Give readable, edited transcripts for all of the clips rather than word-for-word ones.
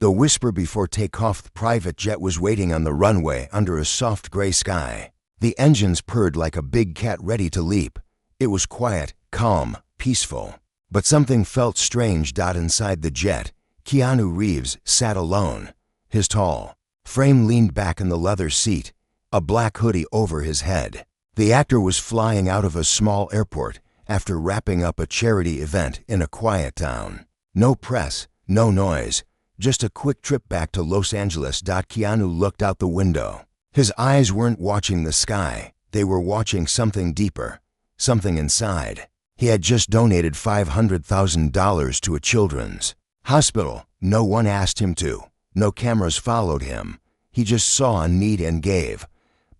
The whisper before takeoff. The private jet was waiting on the runway under a soft gray sky. The engines purred like a big cat ready to leap. It was quiet, calm, peaceful. But something felt strange. Inside the jet, Keanu Reeves sat alone. His tall frame leaned back in the leather seat, a black hoodie over his head. The actor was flying out of a small airport after wrapping up a charity event in a quiet town. No press, no noise, just a quick trip back to Los Angeles. Keanu looked out the window. His eyes weren't watching the sky, they were watching something deeper, something inside. He had just donated $500,000 to a children's hospital. No one asked him to. No cameras followed him. He just saw a need and gave.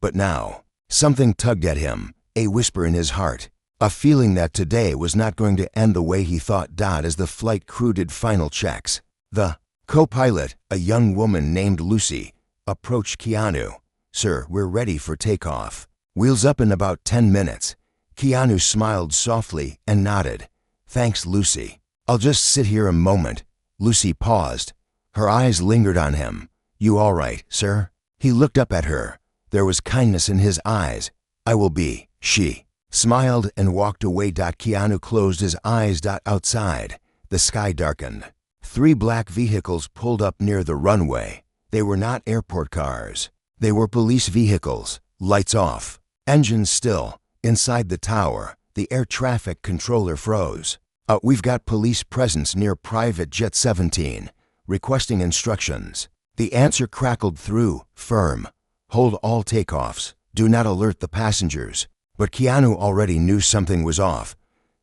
But now, something tugged at him, a whisper in his heart, a feeling that today was not going to end the way he thought. As the flight crew did final checks, the co-pilot, a young woman named Lucy, approached Keanu. "Sir, we're ready for takeoff. Wheels up in about 10 minutes. Keanu smiled softly and nodded. "Thanks, Lucy. I'll just sit here a moment." Lucy paused. Her eyes lingered on him. "You all right, sir?" He looked up at her. There was kindness in his eyes. "I will be." She smiled and walked away. Keanu closed his eyes. Outside, the sky darkened. 3 black vehicles pulled up near the runway. They were not airport cars. They were police vehicles, lights off, engines still. Inside the tower, the air traffic controller froze. "We've got police presence near Private Jet 17, requesting instructions." The answer crackled through, firm. "Hold all takeoffs. Do not alert the passengers." But Keanu already knew something was off.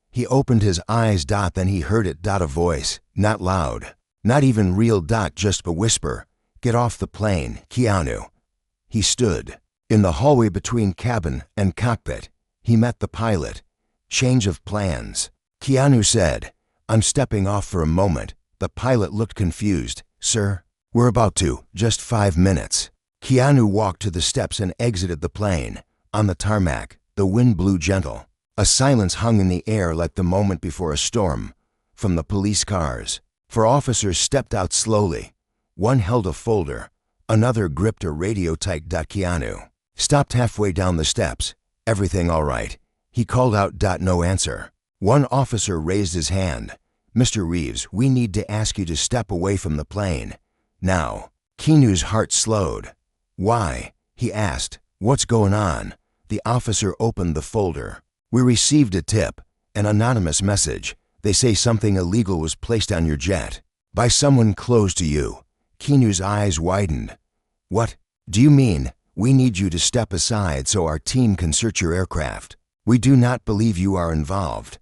He opened his eyes. Then he heard it. A voice, not loud, not even real. Just a whisper. "Get off the plane, Keanu." He stood in the hallway between cabin and cockpit. He met the pilot. "Change of plans," Keanu said. "I'm stepping off for a moment." The pilot looked confused. "Sir, we're about to. Just 5 minutes." Keanu walked to the steps and exited the plane. On the tarmac, the wind blew gentle. A silence hung in the air like the moment before a storm. From the police cars, 4 officers stepped out slowly. One held a folder. Another gripped a radio. Tight. Keanu stopped halfway down the steps. "Everything all right?" he called out. No answer. One officer raised his hand. "Mr. Reeves, we need to ask you to step away from the plane. Now." Keanu's heart slowed. "Why?" he asked. "What's going on?" The officer opened the folder. "We received a tip, an anonymous message. They say something illegal was placed on your jet. By someone close to you." Keanu's eyes widened. "What do you mean?" "We need you to step aside so our team can search your aircraft. We do not believe you are involved."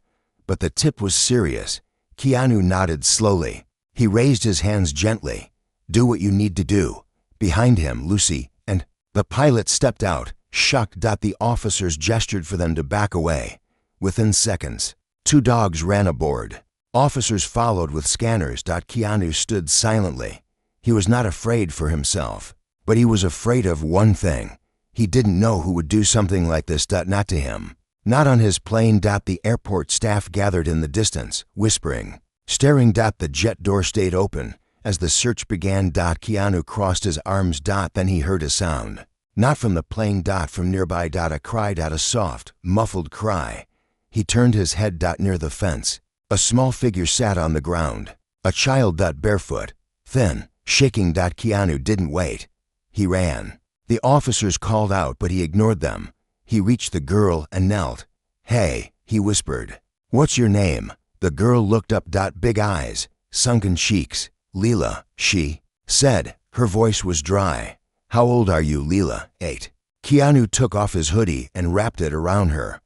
But the tip was serious. Keanu nodded slowly. He raised his hands gently. "Do what you need to do." Behind him, Lucy and the pilot stepped out, shocked. The officers gestured for them to back away. Within seconds, 2 dogs ran aboard. Officers followed with scanners. Keanu stood silently. He was not afraid for himself. But he was afraid of one thing. He didn't know who would do something like this. Not to him. Not on his plane. The airport staff gathered in the distance, whispering, staring. The jet door stayed open as the search began. Keanu crossed his arms. Then he heard a sound. Not from the plane. From nearby. A cry. A soft, muffled cry. He turned his head. Near the fence, a small figure sat on the ground. A child. Barefoot, thin, shaking. Keanu didn't wait. He ran. The officers called out, but he ignored them. He reached the girl and knelt. "Hey," he whispered. "What's your name?" The girl looked up. Big eyes, sunken cheeks. "Lila," she said. Her voice was dry. "How old are you, Lila?" 8. Keanu took off his hoodie and wrapped it around her.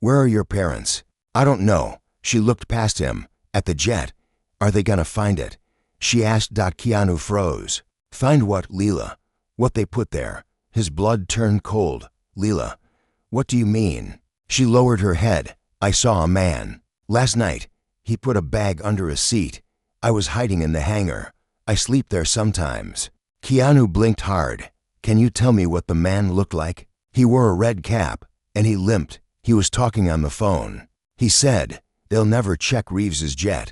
"Where are your parents?" "I don't know." She looked past him. "At the jet. Are they gonna find it?" she asked. Keanu froze. "Find what, Lila?" "What they put there." His blood turned cold. "Lila, what do you mean?" She lowered her head. "I saw a man. Last night. He put a bag under a seat. I was hiding in the hangar. I sleep there sometimes." Keanu blinked hard. "Can you tell me what the man looked like?" "He wore a red cap, and he limped. He was talking on the phone. He said, they'll never check Reeves's jet.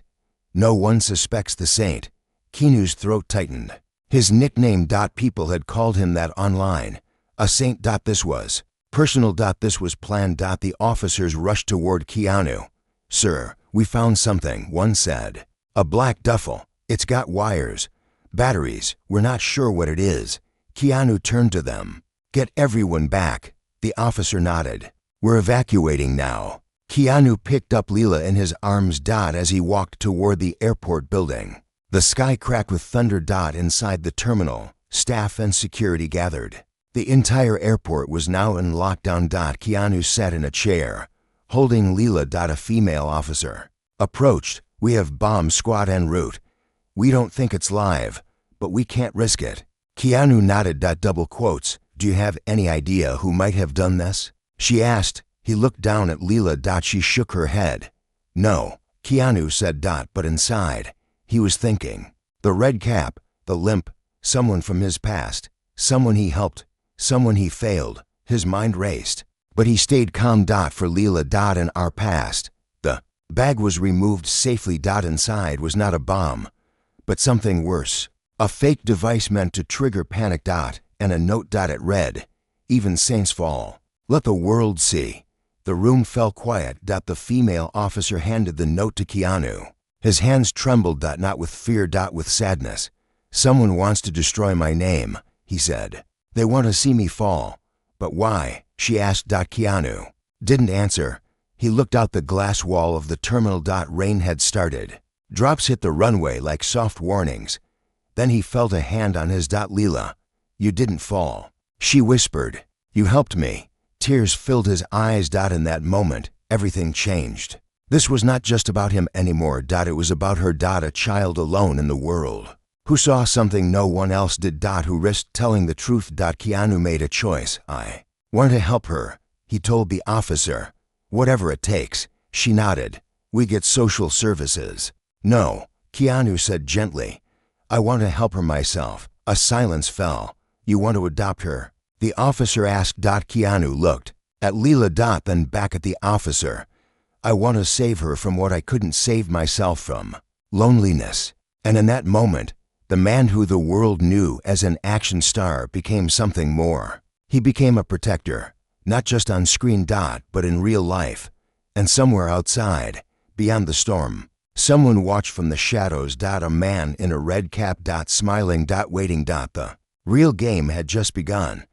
No one suspects the saint." Keanu's throat tightened. His nickname. People had called him that online. A saint. This was personal. This was planned. The officers rushed toward Keanu. Sir, we found something, one said. A black duffel. It's got wires. Batteries. We're not sure what it is. Keanu turned to them. Get everyone back. The officer nodded. We're evacuating now. Keanu picked up Lila in his arms. As he walked toward the airport building. The sky cracked with thunder. Inside the terminal, staff and security gathered. The entire airport was now in lockdown. Keanu sat in a chair, holding Lila. A female officer approached. We have bomb squad en route. We don't think it's live, but we can't risk it. Keanu nodded. Double quotes. Do you have any idea who might have done this? She asked. He looked down at Lila. She shook her head. No, Keanu said. But inside, he was thinking. The red cap, the limp, someone from his past, someone he helped, someone he failed. His mind raced. But he stayed calm. For Lila. In our past. The bag was removed safely. Inside was not a bomb, but something worse. A fake device meant to trigger panic. And a note. It read, even saints fall. Let the world see. The room fell quiet. The female officer handed the note to Keanu. His hands trembled. Not with fear. With sadness. Someone wants to destroy my name, he said. They want to see me fall. But why? She asked. Keanu didn't answer. He looked out the glass wall of the terminal. Rain had started. Drops hit the runway like soft warnings. Then he felt a hand on his. Lila, you didn't fall. She whispered. You helped me. Tears filled his eyes. In that moment, everything changed. This was not just about him anymore. It was about her. A child alone in the world, who saw something no one else did. Who risked telling the truth. Keanu made a choice. I want to help her, he told the officer. Whatever it takes. She nodded. We get social services. No, Keanu said gently. I want to help her myself. A silence fell. You want to adopt her? The officer asked. Keanu looked at Lila. Then back at the officer. I want to save her from what I couldn't save myself from. Loneliness. And in that moment, the man who the world knew as an action star became something more. He became a protector, not just on screen. But in real life. And somewhere outside, beyond the storm, someone watched from the shadows. A man in a red cap. Smiling. Waiting. The real game had just begun.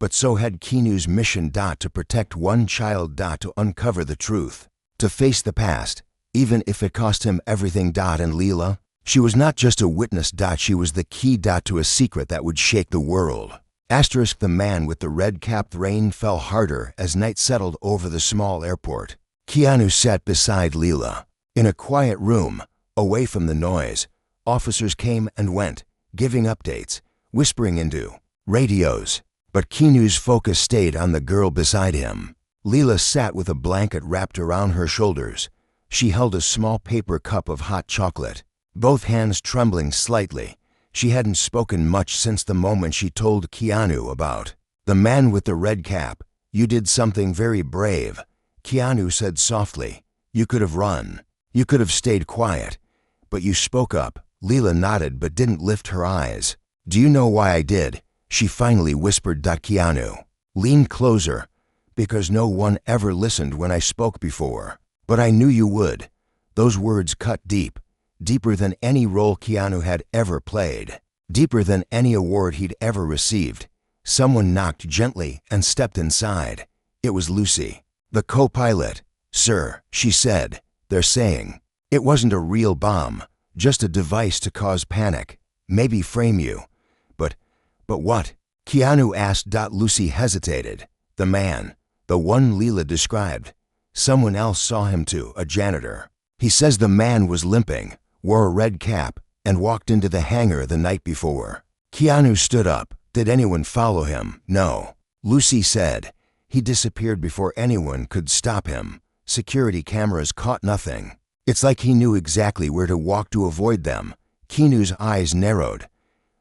But so had Keanu's mission. To protect one child. To uncover the truth. To face the past, even if it cost him everything. And Lila? She was not just a witness. She was the key. To a secret that would shake the world. Asterisk. The man with the red cap. Rain fell harder as night settled over the small airport. Keanu sat beside Lila. In a quiet room, away from the noise, officers came and went, giving updates, whispering into radios. But Keanu's focus stayed on the girl beside him. Lila sat with a blanket wrapped around her shoulders. She held a small paper cup of hot chocolate, both hands trembling slightly. She hadn't spoken much since the moment she told Keanu about the man with the red cap. You did something very brave, Keanu said softly. You could have run. You could have stayed quiet. But you spoke up. Lila nodded but didn't lift her eyes. Do you know why I did? She finally whispered. Keanu leaned closer. Because no one ever listened when I spoke before. But I knew you would. Those words cut deep. Deeper than any role Keanu had ever played. Deeper than any award he'd ever received. Someone knocked gently and stepped inside. It was Lucy, the co-pilot. Sir, she said, they're saying it wasn't a real bomb, just a device to cause panic, maybe frame you. But what? Keanu asked. Lucy hesitated. The man, the one Lila described. Someone else saw him too, a janitor. He says the man was limping, wore a red cap, and walked into the hangar the night before. Keanu stood up. Did anyone follow him? No. Lucy said. He disappeared before anyone could stop him. Security cameras caught nothing. It's like he knew exactly where to walk to avoid them. Keanu's eyes narrowed.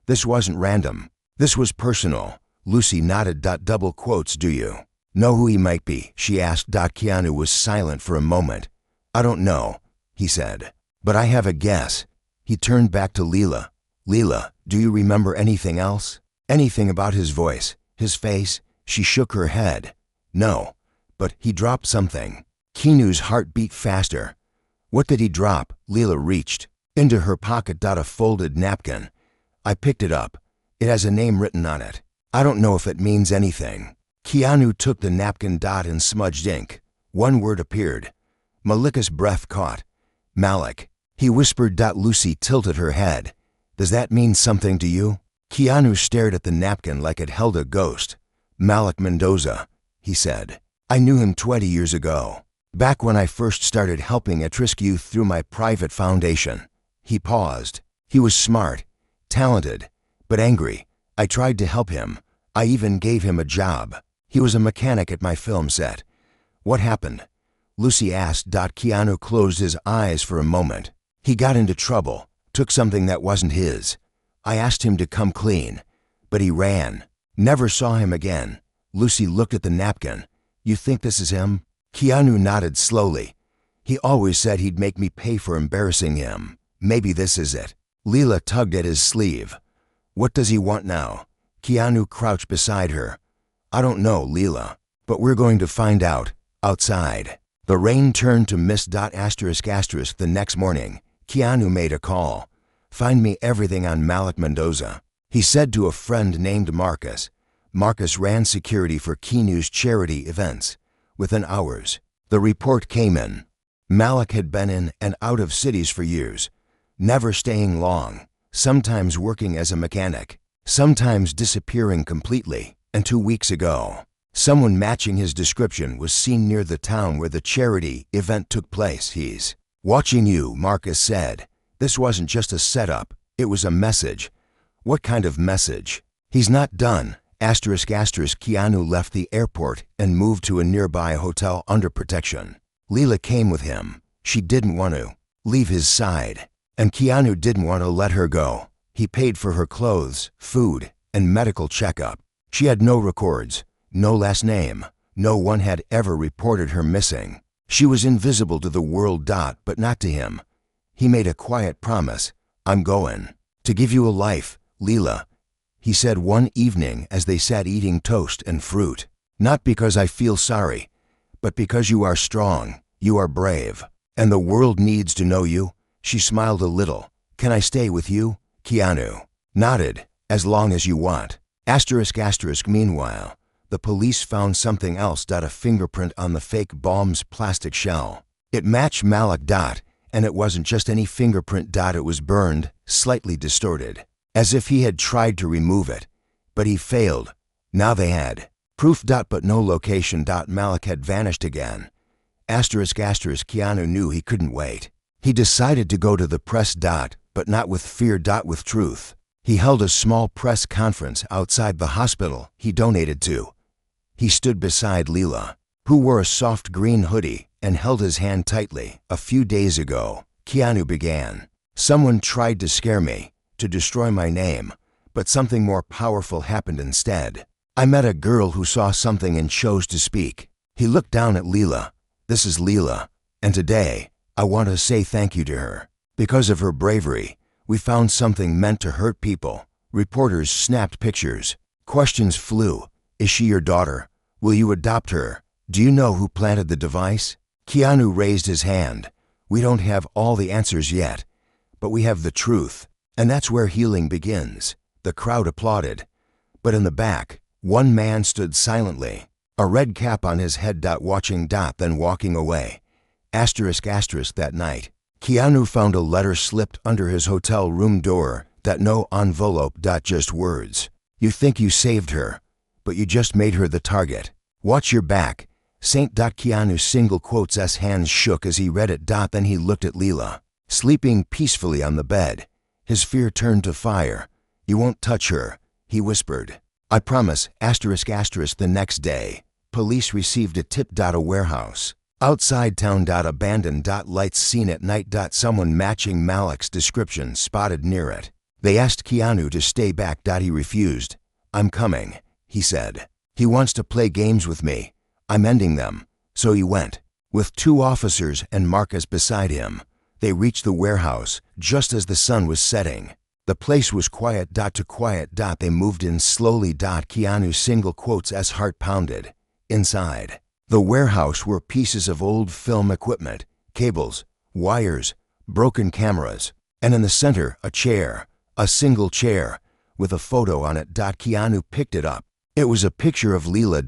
This wasn't random. This was personal. Lucy nodded. Double quotes. Do you know who he might be? She asked. Keanu was silent for a moment. I don't know, he said. But I have a guess. He turned back to Lila. Lila, do you remember anything else? Anything about his voice, his face? She shook her head. No, but he dropped something. Keanu's heart beat faster. What did he drop? Lila reached into her pocket. A folded napkin. I picked it up. It has a name written on it. I don't know if it means anything. Keanu took the napkin. In smudged ink, one word appeared. Malika's breath caught. Malik. He whispered. Lucy tilted her head. Does that mean something to you? Keanu stared at the napkin like it held a ghost. Malik Mendoza, he said. I knew him 20 years ago. Back when I first started helping at-risk youth through my private foundation. He paused. He was smart, talented, but angry. I tried to help him. I even gave him a job. He was a mechanic at my film set. What happened? Lucy asked. Keanu closed his eyes for a moment. He got into trouble, took something that wasn't his. I asked him to come clean, but he ran. Never saw him again. Lucy looked at the napkin. You think this is him? Keanu nodded slowly. He always said he'd make me pay for embarrassing him. Maybe this is it. Lila tugged at his sleeve. What does he want now? Keanu crouched beside her. I don't know, Lila, but we're going to find out, outside. The rain turned to mist. **** The next morning, Keanu made a call. Find me everything on Malik Mendoza, he said to a friend named Marcus. Marcus ran security for Keanu's charity events. Within hours, the report came in. Malik had been in and out of cities for years, never staying long, sometimes working as a mechanic, sometimes disappearing completely. And 2 weeks ago, someone matching his description was seen near the town where the charity event took place. He's watching you, Marcus said. This wasn't just a setup, it was a message. What kind of message? He's not done. ***. Keanu left the airport and moved to a nearby hotel under protection. Lila came with him. She didn't want to leave his side, and Keanu didn't want to let her go. He paid for her clothes, food, and medical checkup. She had no records, no last name. No one had ever reported her missing. She was invisible to the world. But not to him. He made a quiet promise. I'm going to give you a life, Lila, he said one evening as they sat eating toast and fruit. Not because I feel sorry, but because you are strong, you are brave, and the world needs to know you. She smiled a little. Can I stay with you? Keanu nodded. As long as you want. ***. Meanwhile, the police found something else. A fingerprint on the fake bomb's plastic shell. It matched Malik. And it wasn't just any fingerprint. It was burned, slightly distorted, as if he had tried to remove it. But he failed. Now they had proof. But no location. Malik had vanished again. ***. Keanu knew he couldn't wait. He decided to go to the press. But not with fear. With truth. He held a small press conference outside the hospital he donated to. He stood beside Lila, who wore a soft green hoodie, and held his hand tightly. A few days ago, Keanu began. Someone tried to scare me, to destroy my name, but something more powerful happened instead. I met a girl who saw something and chose to speak. He looked down at Lila. This is Lila, and today, I want to say thank you to her. Because of her bravery, we found something meant to hurt people. Reporters snapped pictures. Questions flew. Is she your daughter? Will you adopt her? Do you know who planted the device? Keanu raised his hand. We don't have all the answers yet, but we have the truth, and that's where healing begins. The crowd applauded. But in the back, one man stood silently, a red cap on his head. Watching. Then walking away. ***. That night, Keanu found a letter slipped under his hotel room door. No envelope. Just words. You think you saved her, but you just made her the target. Watch your back. Saint. Keanu's single quotes hands shook as he read it. Then he looked at Lila, sleeping peacefully on the bed. His fear turned to fire. You won't touch her, he whispered. I promise. ***. The next day, police received a tip. A warehouse outside town. Abandoned. Lights seen at night. Someone matching Malik's description spotted near it. They asked Keanu to stay back. He refused. I'm coming, he said. He wants to play games with me. I'm ending them. So he went. With 2 officers and Marcus beside him, they reached the warehouse just as the sun was setting. The place was quiet. To quiet. They moved in slowly. Keanu single quotes as heart pounded. Inside the warehouse were pieces of old film equipment, cables, wires, broken cameras, and in the center a chair, a single chair, with a photo on it. Keanu picked it up. It was a picture of Lila.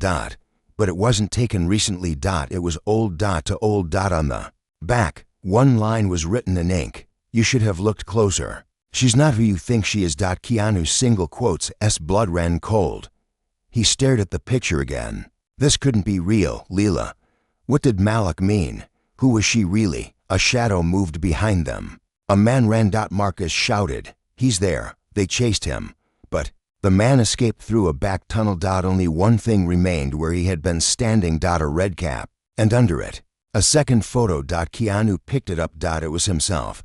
But it wasn't taken recently. It was old. To old. On the back, one line was written in ink. You should have looked closer. She's not who you think she is. Keanu single quotes as blood ran cold. He stared at the picture again. This couldn't be real, Lila. What did Malik mean? Who was she really? A shadow moved behind them. A man ran. Marcus shouted. He's there. They chased him. But the man escaped through a back tunnel. Only one thing remained where he had been standing. A red cap. And under it, a second photo. Keanu picked it up. It was himself,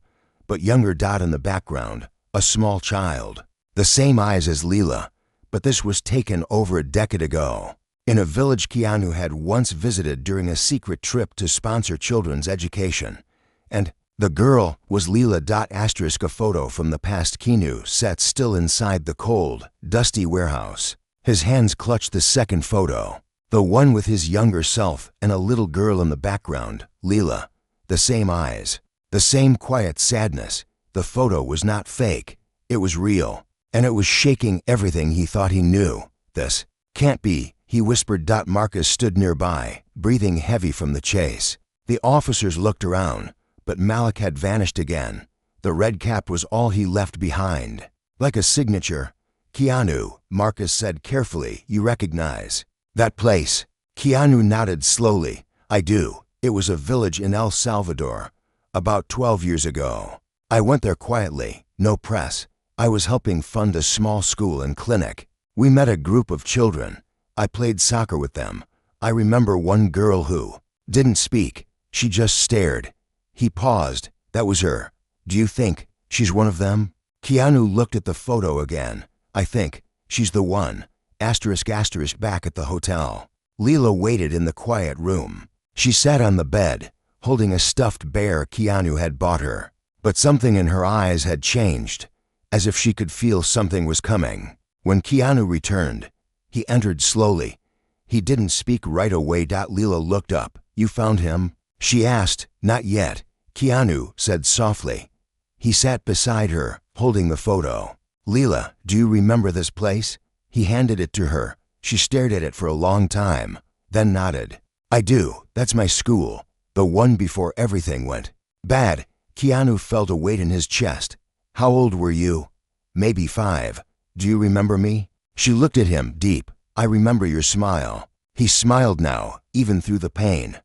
but younger. In the background, a small child. The same eyes as Lila, but this was taken over a decade ago, in a village Keanu had once visited during a secret trip to sponsor children's education. And the girl was Lila. A photo from the past. Keanu sat still inside the cold, dusty warehouse. His hands clutched the second photo, the one with his younger self and a little girl in the background, Lila. The same eyes, the same quiet sadness. The photo was not fake. It was real, and it was shaking everything he thought he knew. This can't be, he whispered. Marcus stood nearby, breathing heavy from the chase. The officers looked around, but Malik had vanished again. The red cap was all he left behind. Like a signature. Keanu, Marcus said carefully, you recognize that place? Keanu nodded slowly. I do. It was a village in El Salvador, about 12 years ago. I went there quietly, no press. I was helping fund a small school and clinic. We met a group of children. I played soccer with them. I remember one girl who didn't speak. She just stared. He paused. That was her. Do you think she's one of them? Keanu looked at the photo again. I think she's the one. **** Back at the hotel, Lila waited in the quiet room. She sat on the bed, holding a stuffed bear Keanu had bought her. But something in her eyes had changed, as if she could feel something was coming. When Keanu returned, he entered slowly. He didn't speak right away. Lila looked up. You found him? She asked. Not yet, Keanu said softly. He sat beside her, holding the photo. Lila, do you remember this place? He handed it to her. She stared at it for a long time, then nodded. I do. That's my school. The one before everything went bad. Keanu felt a weight in his chest. How old were you? Maybe 5. Do you remember me? She looked at him deep. I remember your smile. He smiled now, even through the pain.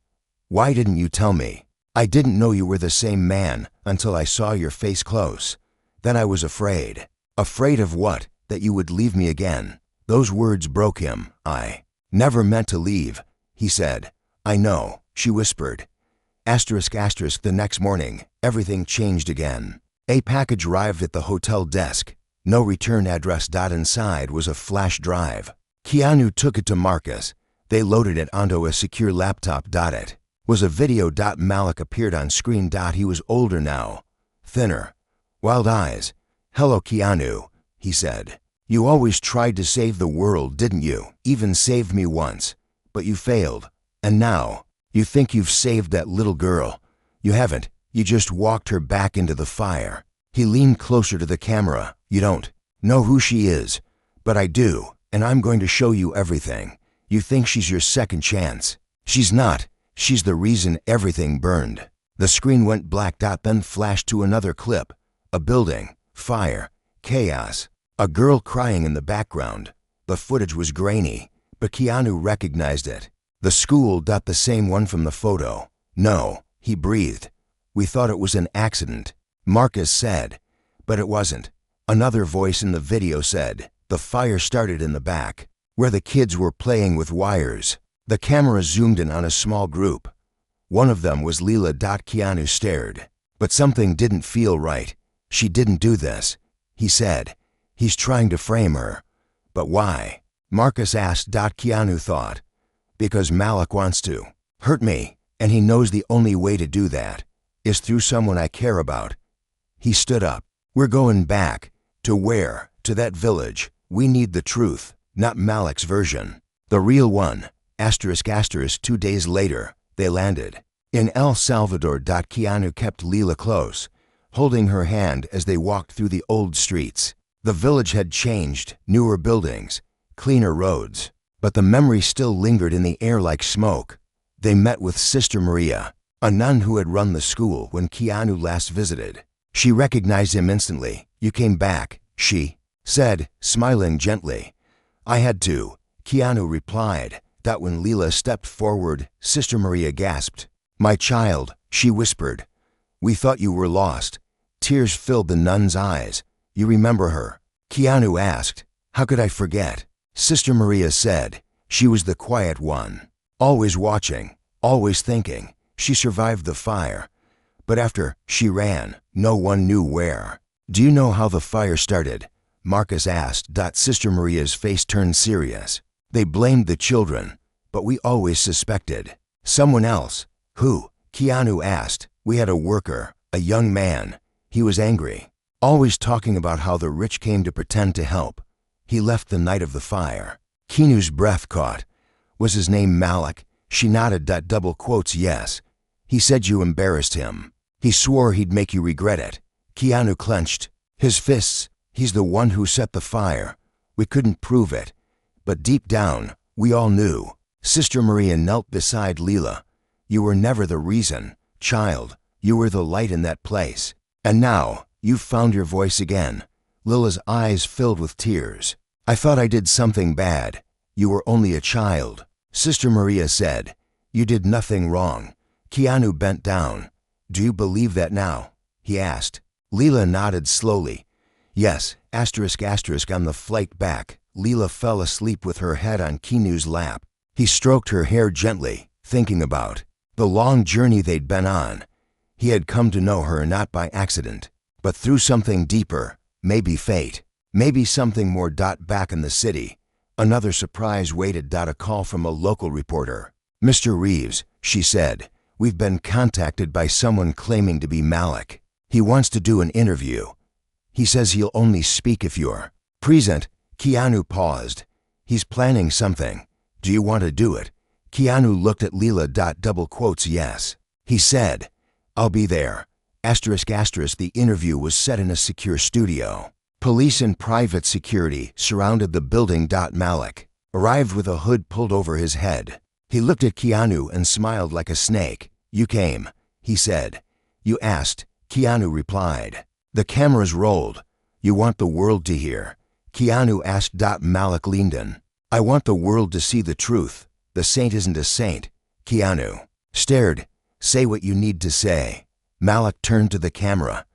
Why didn't you tell me? I didn't know you were the same man until I saw your face close. Then I was afraid. Afraid of what? That you would leave me again. Those words broke him. I never meant to leave, he said. I know, she whispered. ***. The next morning, everything changed again. A package arrived at the hotel desk. No return address. Inside was a flash drive. Keanu took it to Marcus. They loaded it onto a secure laptop. It was a video. Malik appeared on screen. He was older now, thinner, wild eyes. Hello, Keanu, he said. You always tried to save the world, didn't you? Even saved me once. But you failed. And now, you think you've saved that little girl. You haven't. You just walked her back into the fire. He leaned closer to the camera. You don't know who she is. But I do, and I'm going to show you everything. You think she's your second chance. She's not. She's the reason everything burned. The screen went black. Then flashed to another clip. A building, fire, chaos. A girl crying in the background. The footage was grainy, but Keanu recognized it. The school. The same one from the photo. No, he breathed. We thought it was an accident, Marcus said. But it wasn't. Another voice in the video said, the fire started in the back, where the kids were playing with wires. The camera zoomed in on a small group. One of them was Lila. Keanu stared. But something didn't feel right. She didn't do this, he said. He's trying to frame her. But why? Marcus asked. Keanu thought. Because Malik wants to hurt me, and he knows the only way to do that is through someone I care about. He stood up. We're going back. To where? To that village. We need the truth, not Malik's version. The real one. Asterisk asterisk 2 days later, they landed. In El Salvador. Keanu kept Lila close, holding her hand as they walked through the old streets. The village had changed, newer buildings, cleaner roads, but the memory still lingered in the air like smoke. They met with Sister Maria, a nun who had run the school when Keanu last visited. She recognized him instantly. "You came back," she said, smiling gently. "I had to," Keanu replied. That when Lila stepped forward, Sister Maria gasped. "My child," she whispered. "We thought you were lost." Tears filled the nun's eyes. "You remember her?" Keanu asked. "How could I forget?" Sister Maria said. "She was the quiet one, always watching, always thinking. She survived the fire. But after, she ran. No one knew where." "Do you know how the fire started?" Marcus asked. Sister Maria's face turned serious. "They blamed the children, but we always suspected someone else." "Who?" Keanu asked. "We had a worker, a young man. He was angry, always talking about how the rich came to pretend to help. He left the night of the fire." Keanu's breath caught. "Was his name Malik?" She nodded. Double quotes, "Yes. He said you embarrassed him. He swore he'd make you regret it." Keanu clenched his fists. "He's the one who set the fire. We couldn't prove it, but deep down, we all knew." Sister Maria knelt beside Lila. "You were never the reason, child. You were the light in that place. And now, you've found your voice again." Lila's eyes filled with tears. "I thought I did something bad. You were only a child." Sister Maria said, "You did nothing wrong." Keanu bent down. "Do you believe that now?" he asked. Lila nodded slowly. "Yes." Asterisk asterisk on the flight back, Lila fell asleep with her head on Keanu's lap. He stroked her hair gently, thinking about the long journey they'd been on. He had come to know her not by accident, but through something deeper, maybe fate, maybe something more. Back in the city, another surprise waited. A call from a local reporter. "Mr. Reeves," she said, "we've been contacted by someone claiming to be Malik. He wants to do an interview. He says he'll only speak if you're present." Keanu paused. "He's planning something. Do you want to do it?" Keanu looked at Lila. Double quotes, "Yes." He said, "I'll be there." Asterisk asterisk the interview was set in a secure studio. Police and private security surrounded the building. Malik arrived with a hood pulled over his head. He looked at Keanu and smiled like a snake. "You came," he said. "You asked," Keanu replied. The cameras rolled. "You want the world to hear?" Keanu asked. Malik leaned in. "I want the world to see the truth. The saint isn't a saint." Keanu stared. "Say what you need to say." Malik turned to the camera.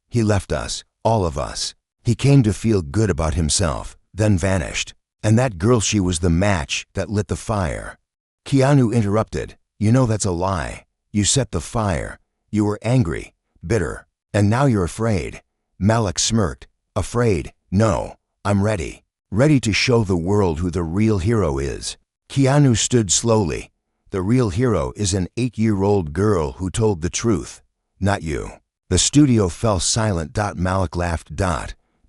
"He left us, all of us. He came to feel good about himself, then vanished. And that girl, she was the match that lit the fire." Keanu interrupted. "You know that's a lie. You set the fire. You were angry, bitter, and now you're afraid." Malik smirked. "Afraid? No. I'm ready. Ready to show the world who the real hero is." Keanu stood slowly. "The real hero is an 8-year-old girl who told the truth, not you." The studio fell silent. Malik laughed.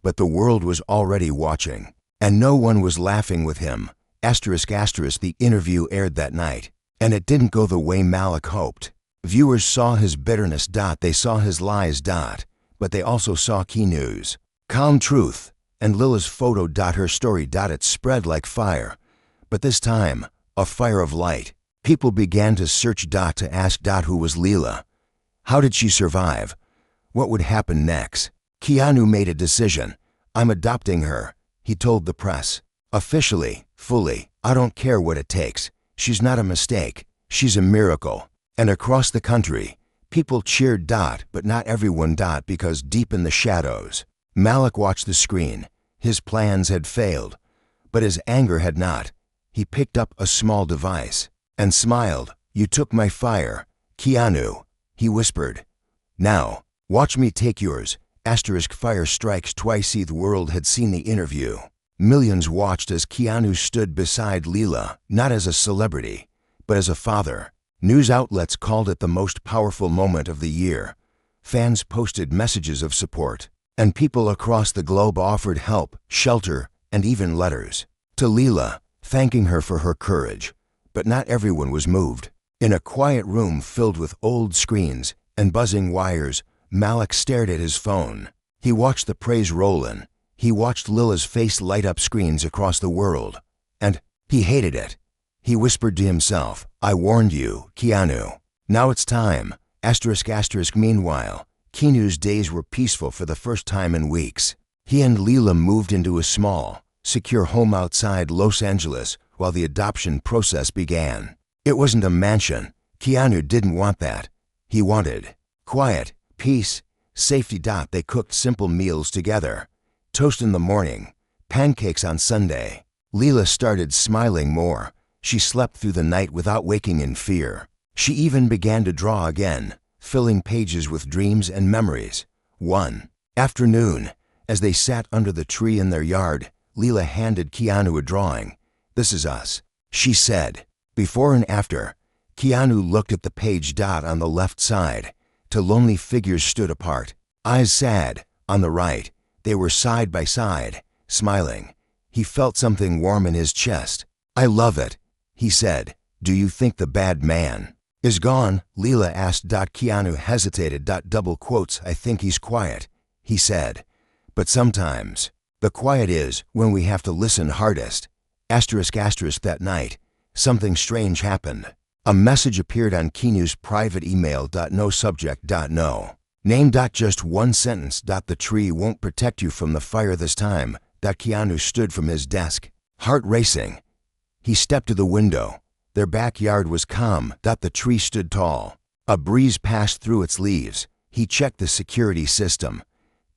But the world was already watching, and no one was laughing with him. Asterisk asterisk the interview aired that night, and it didn't go the way Malik hoped. Viewers saw his bitterness. They saw his lies. But they also saw Keanu's calm truth and Lila's photo. Her story. It spread like fire, but this time, a fire of light. People began to search. To ask. Who was Lila? How did she survive? What would happen next? Keanu made a decision. "I'm adopting her," he told the press. "Officially, fully. I don't care what it takes. She's not a mistake. She's a miracle." And across the country, people cheered. But not everyone. Because deep in the shadows, Malik watched the screen. His plans had failed, but his anger had not. He picked up a small device and smiled. "You took my fire, Keanu," he whispered. "Now, watch me take yours." Asterisk fire strikes twice. The world had seen the interview. Millions watched as Keanu stood beside Lila, not as a celebrity, but as a father. News outlets called it the most powerful moment of the year. Fans posted messages of support. And people across the globe offered help, shelter, and even letters to Lila, thanking her for her courage. But not everyone was moved. In a quiet room filled with old screens and buzzing wires, Malik stared at his phone. He watched the praise roll in. He watched Lila's face light up screens across the world. And he hated it. He whispered to himself, "I warned you, Keanu. Now it's time." Meanwhile, Keanu's days were peaceful for the first time in weeks. He and Lila moved into a small, secure home outside Los Angeles while the adoption process began. It wasn't a mansion. Keanu didn't want that. He wanted quiet, peace, safety. They cooked simple meals together. Toast in the morning, pancakes on Sunday. Lila started smiling more. She slept through the night without waking in fear. She even began to draw again, filling pages with dreams and memories. One afternoon, as they sat under the tree in their yard, Lila handed Keanu a drawing. "This is us," she said. Before and after. Keanu looked at the page. On the left side, two lonely figures stood apart, eyes sad. On the right, they were side by side, smiling. He felt something warm in his chest. "I love it," he said. "Do you think the bad man is gone?" Lila asked. Keanu hesitated. Double quotes, "I think he's quiet," he said. "But sometimes the quiet is when we have to listen hardest." That night, something strange happened. A message appeared on Keanu's private email. No subject. No name. Just one sentence. "The tree won't protect you from the fire this time." Keanu stood from his desk, heart racing. He stepped to the window. Their backyard was calm. The tree stood tall. A breeze passed through its leaves. He checked the security system.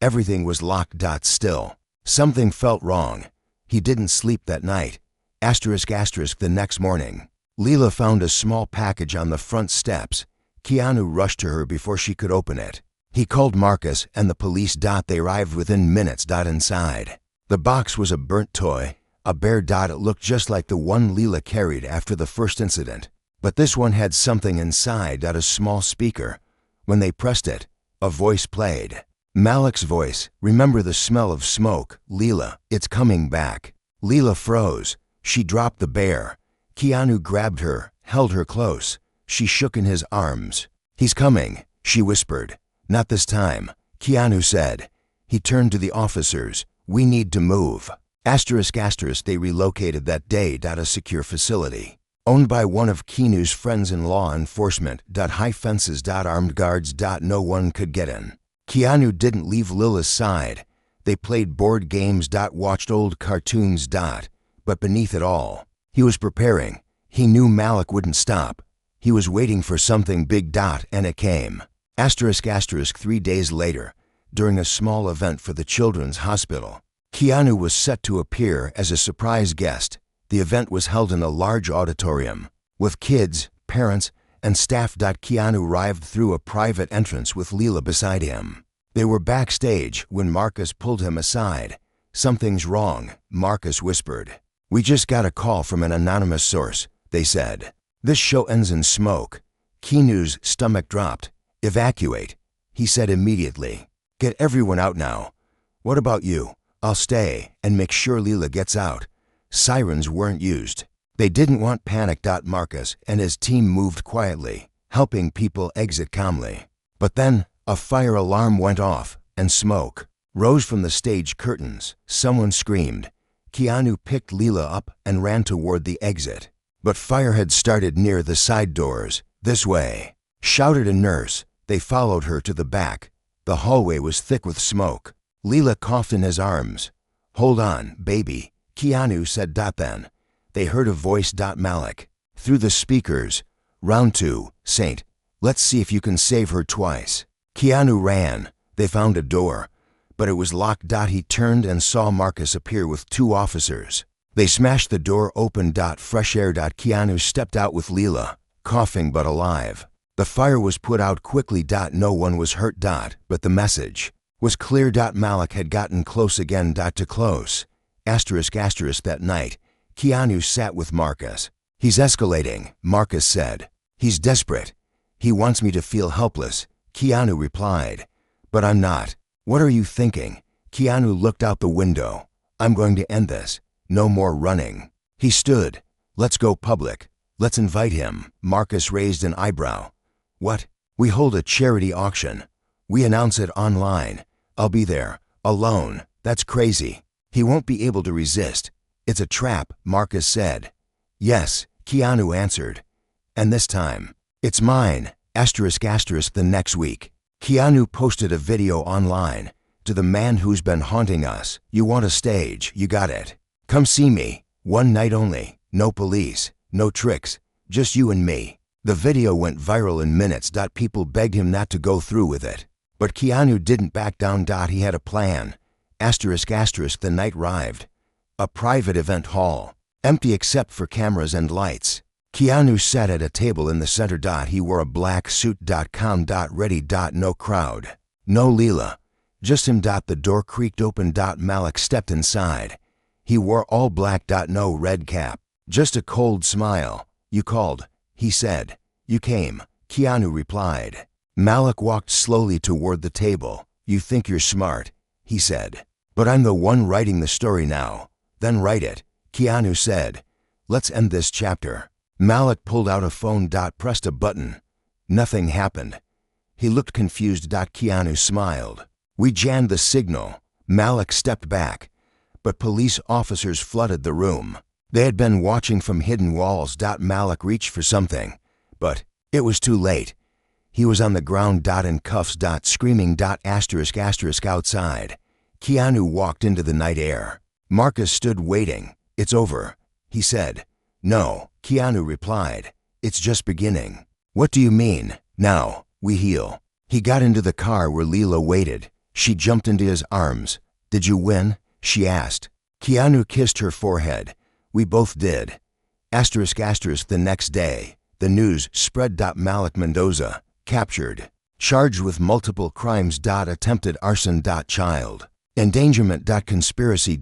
Everything was locked. Still, something felt wrong. He didn't sleep that night. The next morning, Lila found a small package on the front steps. Keanu rushed to her before she could open it. He called Marcus and the police. They arrived within minutes. Inside, the box was a burnt toy, a bear. It looked just like the one Lila carried after the first incident. But this one had something inside. A small speaker. When they pressed it, a voice played. Malik's voice. "Remember the smell of smoke, Lila. It's coming back." Lila froze. She dropped the bear. Keanu grabbed her, held her close. She shook in his arms. "He's coming," she whispered. "Not this time," Keanu said. He turned to the officers. "We need to move." They relocated that day. A secure facility owned by one of Keanu's friends in law enforcement. High fences. Armed guards. No one could get in. Keanu didn't leave Lila's side. They played board games. Watched old cartoons. But beneath it all, he was preparing. He knew Malik wouldn't stop. He was waiting for something big. And it came. 3 days later, during a small event for the Children's Hospital, Keanu was set to appear as a surprise guest. The event was held in a large auditorium, with kids, parents, and staff. Keanu arrived through a private entrance with Lila beside him. They were backstage when Marcus pulled him aside. "Something's wrong," Marcus whispered. "We just got a call from an anonymous source," they said. "This show ends in smoke." Keanu's stomach dropped. "Evacuate," he said immediately. "Get everyone out now." "What about you?" "I'll stay and make sure Lila gets out." Sirens weren't used. They didn't want panic. Marcus and his team moved quietly, helping people exit calmly. But then a fire alarm went off, and smoke rose from the stage curtains. Someone screamed. Keanu picked Lila up and ran toward the exit. But fire had started near the side doors. "This way," shouted a nurse. They followed her to the back. The hallway was thick with smoke. Lila coughed in his arms. "Hold on, baby," Keanu said. Then they heard a voice. Malik. Through the speakers. "Round 2, Saint. Let's see if you can save her twice." Keanu ran. They found a door, but it was locked. He turned and saw Marcus appear with 2 officers. They smashed the door open. Fresh air. Keanu stepped out with Lila, coughing but alive. The fire was put out quickly. No one was hurt. But the message was clear. Malik had gotten close again. To close. That night, Keanu sat with Marcus. "He's escalating," Marcus said. "He's desperate. He wants me to feel helpless," Keanu replied. "But I'm not." What are you thinking? Keanu looked out the window. I'm going to end this. No more running. He stood. Let's go public. Let's invite him. Marcus raised an eyebrow. What? We hold a charity auction. We announce it online. I'll be there. Alone. That's crazy. He won't be able to resist. It's a trap, Marcus said. Yes, Keanu answered. And this time, it's mine. The next week, Keanu posted a video online. To the man who's been haunting us, you want a stage, you got it. Come see me. One night only. No police. No tricks. Just you and me. The video went viral in minutes. People begged him not to go through with it. But Keanu didn't back down. He had a plan. The night arrived. A private event hall. Empty except for cameras and lights. Keanu sat at a table in the center. He wore a black suit. Calm. Ready. No crowd. No lila. Just him. The door creaked open. Malik stepped inside. He wore all black. No red cap. Just a cold smile. You called, he said. You came, Keanu replied. Malik walked slowly toward the table. You think you're smart, he said. But I'm the one writing the story now. Then write it, Keanu said. Let's end this chapter. Malik pulled out a phone. Pressed a button. Nothing happened. He looked confused. Keanu smiled. We jammed the signal. Malik stepped back. But police officers flooded the room. They had been watching from hidden walls. Malik reached for something. But it was too late. He was on the ground. In cuffs. Screaming. Outside. Keanu walked into the night air. Marcus stood waiting. It's over, he said. No, Keanu replied. It's just beginning. What do you mean? Now, we heal. He got into the car where Lila waited. She jumped into his arms. Did you win? She asked. Keanu kissed her forehead. We both did. The next day, the news spread. Malik Mendoza, captured. Charged with multiple crimes. Attempted arson. Child endangerment. Conspiracy.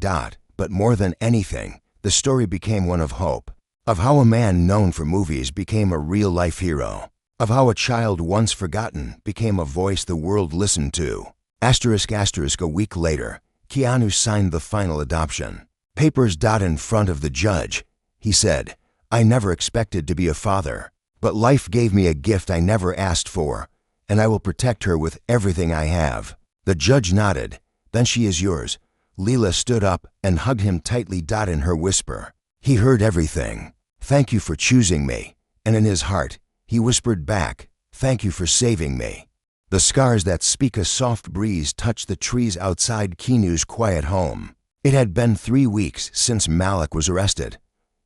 But more than anything, the story became one of hope. Of how a man known for movies became a real-life hero. Of how a child once forgotten became a voice the world listened to. A week later, Keanu signed the final adoption papers. In front of the judge, he said, I never expected to be a father, but life gave me a gift I never asked for, and I will protect her with everything I have. The judge nodded. Then she is yours. Lila stood up and hugged him tightly. In her whisper, he heard everything. Thank you for choosing me. And in his heart, he whispered back, thank you for saving me. The scars that speak. A soft breeze touched the trees outside Keanu's quiet home. It had been 3 weeks since Malik was arrested.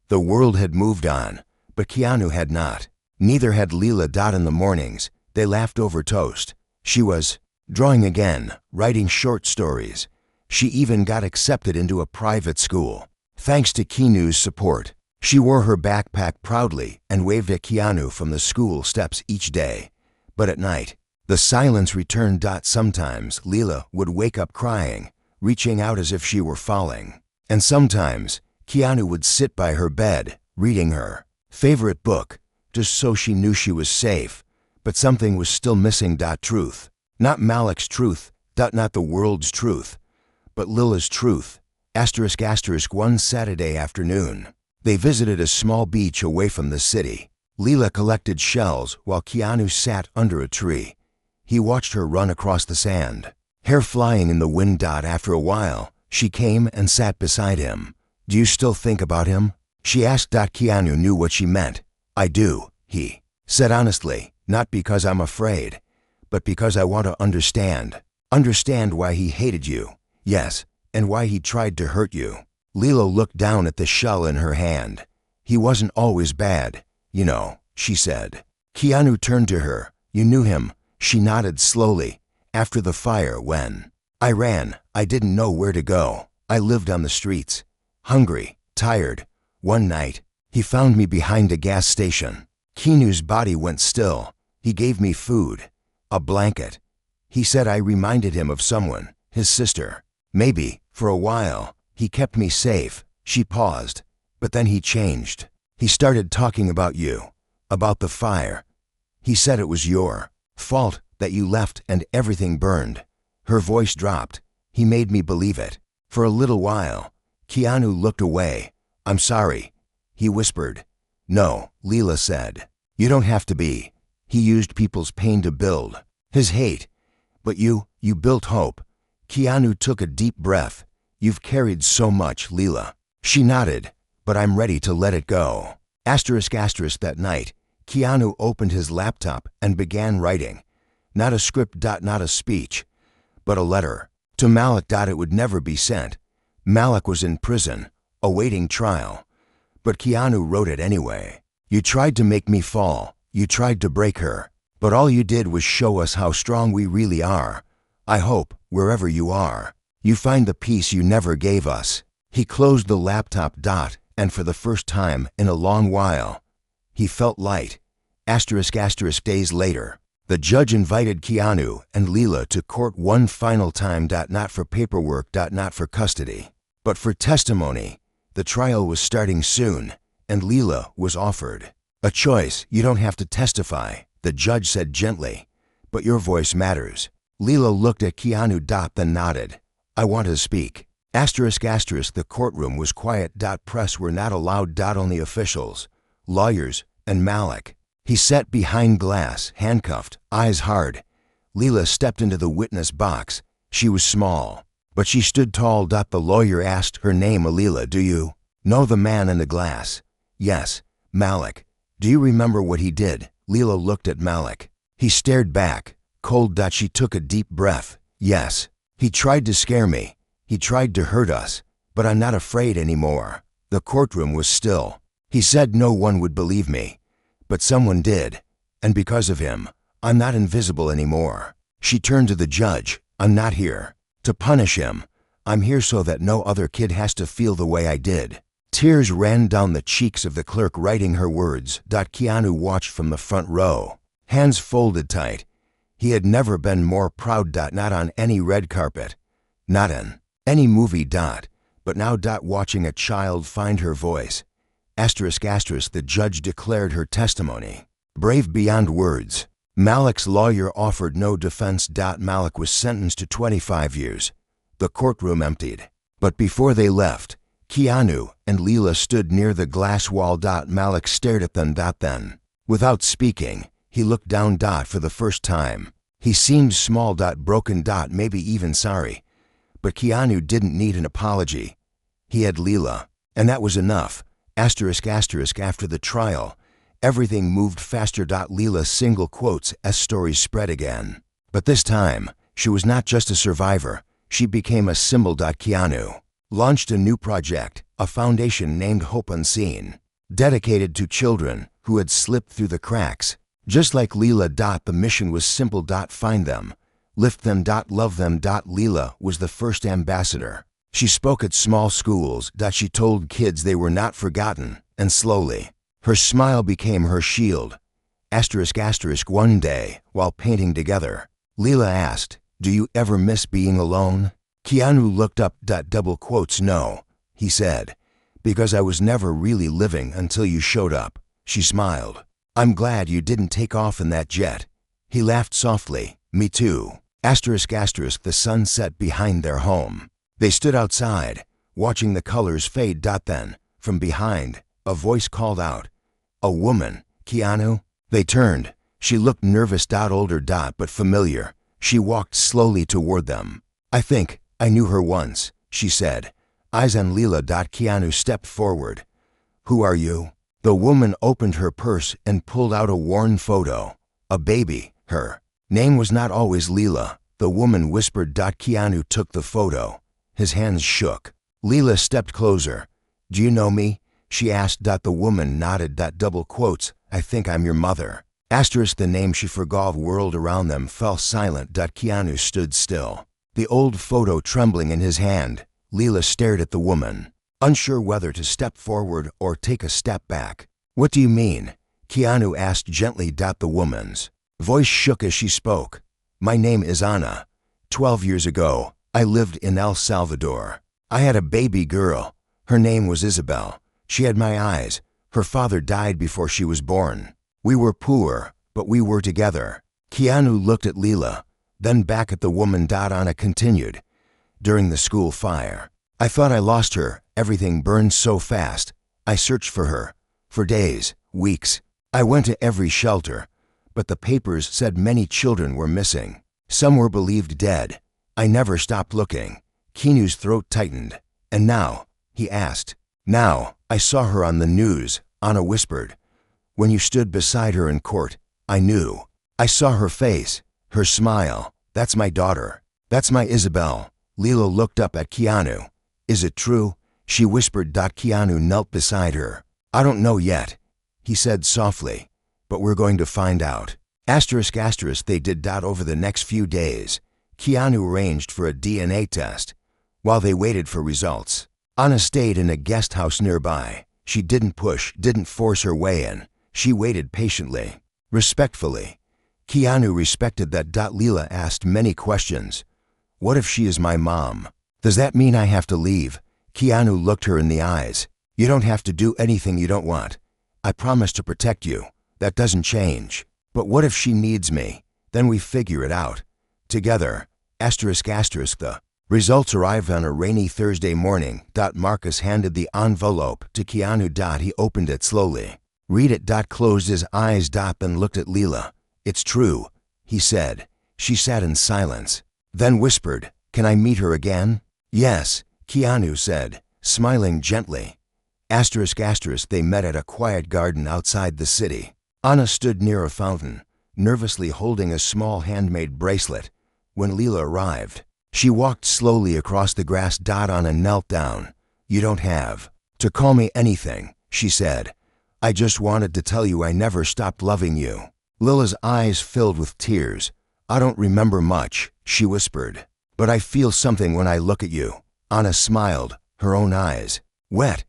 The world had moved on, but Keanu had not. Neither had Lila. In the mornings, they laughed over toast. She was drawing again, writing short stories. She even got accepted into a private school. Thanks to Keanu's support, she wore her backpack proudly and waved at Keanu from the school steps each day. But at night, the silence returned. Sometimes Lila would wake up crying, reaching out as if she were falling. And sometimes Keanu would sit by her bed, reading her favorite book, just so she knew she was safe. But something was still missing. Truth. Not Malik's truth. Not the world's truth. But Lila's truth. One Saturday afternoon, they visited a small beach away from the city. Lila collected shells while Keanu sat under a tree. He watched her run across the sand, hair flying in the wind. After a while, she came and sat beside him. Do you still think about him? She asked. Keanu knew what she meant. I do, he said honestly, not because I'm afraid, but because I want to understand. Understand why he hated you. Yes, and why he tried to hurt you. Lila looked down at the shell in her hand. He wasn't always bad, you know, she said. Keanu turned to her. You knew him. She nodded slowly. After the fire, when I ran, I didn't know where to go. I lived on the streets. Hungry, tired. One night, he found me behind a gas station. Keanu's body went still. He gave me food. A blanket. He said I reminded him of someone, his sister. Maybe, for a while, he kept me safe. She paused. But then he changed. He started talking about you. About the fire. He said it was your fault that you left and everything burned. Her voice dropped. He made me believe it. For a little while, Keanu looked away. I'm sorry, he whispered. No, Lila said. You don't have to be. He used people's pain to build his hate. But you built hope. Keanu took a deep breath. You've carried so much, Lila. She nodded, but I'm ready to let it go. That night, Keanu opened his laptop and began writing. Not a script. Not a speech, but a letter. To Malik. It would never be sent. Malik was in prison, awaiting trial. But Keanu wrote it anyway. You tried to make me fall. You tried to break her. But all you did was show us how strong we really are. I hope, wherever you are, you find the peace you never gave us. He closed the laptop. And for the first time in a long while, he felt light. Days later, the judge invited Keanu and Lila to court one final time. Not for paperwork. Not for custody, but for testimony. The trial was starting soon, and Lila was offered a choice. You don't have to testify, the judge said gently, but your voice matters. Lila looked at Keanu. Then nodded. I want to speak. The courtroom was quiet. Press were not allowed. Only officials, lawyers, and Malik. He sat behind glass, handcuffed, eyes hard. Lila stepped into the witness box. She was small, but she stood tall. The lawyer asked her name. Lila. Do you know the man in the glass? Yes, Malik. Do you remember what he did? Lila looked at Malik. He stared back, cold. She took a deep breath. Yes. He tried to scare me. He tried to hurt us, but I'm not afraid anymore. The courtroom was still. He said no one would believe me, but someone did, and because of him, I'm not invisible anymore. She turned to the judge. I'm not here to punish him. I'm here so that no other kid has to feel the way I did. Tears ran down the cheeks of the clerk writing her words. Keanu watched from the front row, hands folded tight. He had never been more proud. Not on any red carpet, not in any movie. But now. Watching a child find her voice. The judge declared her testimony brave beyond words. Malik's lawyer offered no defense. Malik was sentenced to 25 years. The courtroom emptied. But before they left, Keanu and Lila stood near the glass wall. Malik stared at them. Then, without speaking, he looked down. For the first time, he seemed small. Broken. Maybe even sorry. But Keanu didn't need an apology. He had Lila, and that was enough. After the trial, everything moved faster. Lila single quotes as stories spread again. But this time, she was not just a survivor. She became a symbol. Keanu launched a new project, a foundation named Hope Unseen, dedicated to children who had slipped through the cracks. Just like Lila. The mission was simple. Find them, lift them. Love them. Lila was the first ambassador. She spoke at small schools. She told kids they were not forgotten, and slowly, her smile became her shield. One day, while painting together, Lila asked, do you ever miss being alone? Keanu looked up. Double quotes. No, he said, because I was never really living until you showed up. She smiled. I'm glad you didn't take off in that jet. He laughed softly. Me too. The sun set behind their home. They stood outside, watching the colors fade. Then, from behind, a voice called out, a woman, Keanu? They turned. She looked nervous. Older. But familiar. She walked slowly toward them. I think I knew her once, she said. Eyes on Lila. Keanu stepped forward. Who are you? The woman opened her purse and pulled out a worn photo. A baby. Her name was not always Lila, the woman whispered. Keanu took the photo. His hands shook. Lila stepped closer. Do you know me? She asked. The woman nodded. Double quotes. I think I'm your mother. The name she forgot. World around them fell silent. Keanu stood still, the old photo trembling in his hand. Lila stared at the woman, unsure whether to step forward or take a step back. What do you mean? Keanu asked gently. The woman's voice shook as she spoke. My name is Anna. 12 years ago, I lived in El Salvador. I had a baby girl. Her name was Isabel. She had my eyes. Her father died before she was born. We were poor, but we were together. Keanu looked at Lila. Then back at the woman. Anna continued. During the school fire, I thought I lost her. Everything burned so fast. I searched for her. For days, weeks. I went to every shelter. But the papers said many children were missing. Some were believed dead. I never stopped looking. Keanu's throat tightened. And now? He asked. Now, I saw her on the news, Anna whispered. When you stood beside her in court, I knew. I saw her face, her smile. That's my daughter. That's my Isabel. Lila looked up at Keanu. Is it true? She whispered. Keanu knelt beside her. I don't know yet, he said softly, but we're going to find out. They did. Over the next few days, Keanu arranged for a DNA test. While they waited for results, Anna stayed in a guest house nearby. She didn't push, didn't force her way in. She waited patiently, respectfully. Keanu respected that. Lila asked many questions. What if she is my mom? Does that mean I have to leave? Keanu looked her in the eyes. You don't have to do anything you don't want. I promise to protect you. That doesn't change. But what if she needs me? Then we figure it out. Together. The results arrived on a rainy Thursday morning. Marcus handed the envelope to Keanu. He opened it slowly. Read it. Closed his eyes. Then looked at Lila. It's true, he said. She sat in silence. Then whispered, Can I meet her again? Yes, Keanu said, smiling gently. They met at a quiet garden outside the city. Anna stood near a fountain, nervously holding a small handmade bracelet. When Lila arrived, she walked slowly across the grass. Anna knelt down. You don't have to call me anything, she said. I just wanted to tell you I never stopped loving you. Lila's eyes filled with tears. I don't remember much, she whispered. But I feel something when I look at you. Anna smiled, her own eyes wet.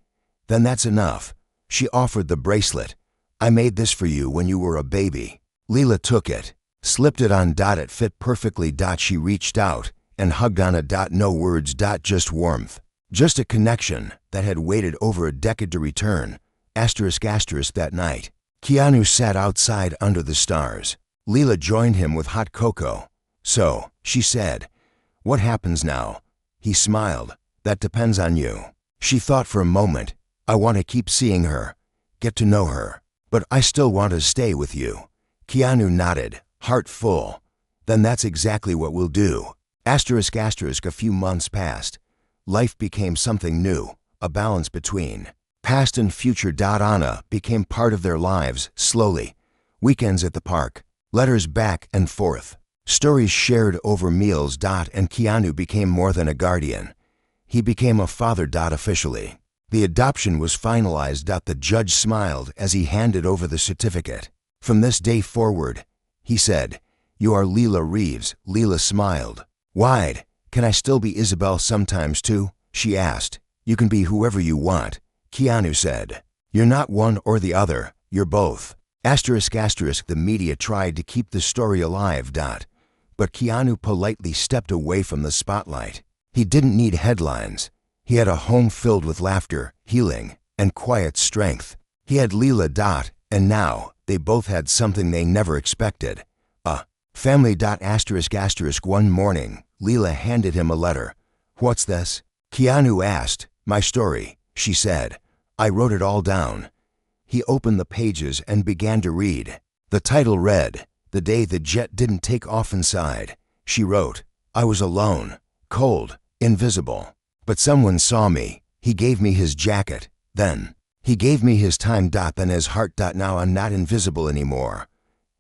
Then that's enough. She offered the bracelet. I made this for you when you were a baby. Lila took it, slipped it on. It fit perfectly. She reached out and hugged Anna. No words. Just warmth. Just a connection that had waited over a decade to return. That night, Keanu sat outside under the stars. Lila joined him with hot cocoa. So, she said, what happens now? He smiled. That depends on you. She thought for a moment. I want to keep seeing her, get to know her, but I still want to stay with you. Keanu nodded, heart full. Then that's exactly what we'll do. A few months passed. Life became something new, a balance between past and future. Anna became part of their lives, slowly. Weekends at the park, letters back and forth, stories shared over meals. And Keanu became more than a guardian. He became a father. Officially. The adoption was finalized. The judge smiled as he handed over the certificate. From this day forward, he said, you are Lila Reeves. Lila smiled wide. Can I still be Isabel sometimes too? She asked. You can be whoever you want. Keanu said. You're not one or the other, you're both. The media tried to keep the story alive. But Keanu politely stepped away from the spotlight. He didn't need headlines. He had a home filled with laughter, healing, and quiet strength. He had Lila. And now, they both had something they never expected. A family. One morning, Lila handed him a letter. What's this? Keanu asked. My story, she said. I wrote it all down. He opened the pages and began to read. The title read, The Day the Jet Didn't Take Off. Inside, she wrote, I was alone, cold, invisible. But someone saw me. He gave me his jacket. Then, he gave me his time. And his heart. Now I'm not invisible anymore.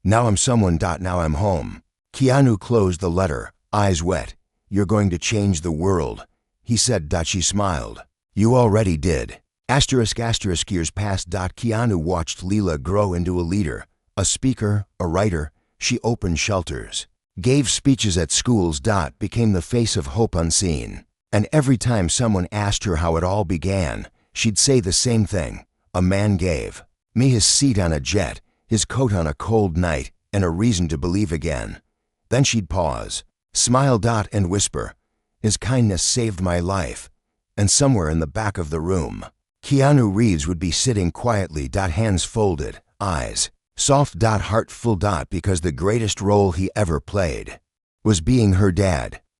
Now I'm someone. Now I'm home. Keanu closed the letter, eyes wet. You're going to change the world, he said. She smiled. You already did. Years passed. Keanu watched Lila grow into a leader, a speaker, a writer. She opened shelters, gave speeches at schools. Became the face of hope unseen. And every time someone asked her how it all began, she'd say the same thing. A man gave me his seat on a jet, his coat on a cold night, and a reason to believe again. Then she'd pause, smile. And whisper, his kindness saved my life. And somewhere in the back of the room, Keanu Reeves would be sitting quietly. Hands folded, eyes soft. Heart full. Because the greatest role he ever played was being her dad.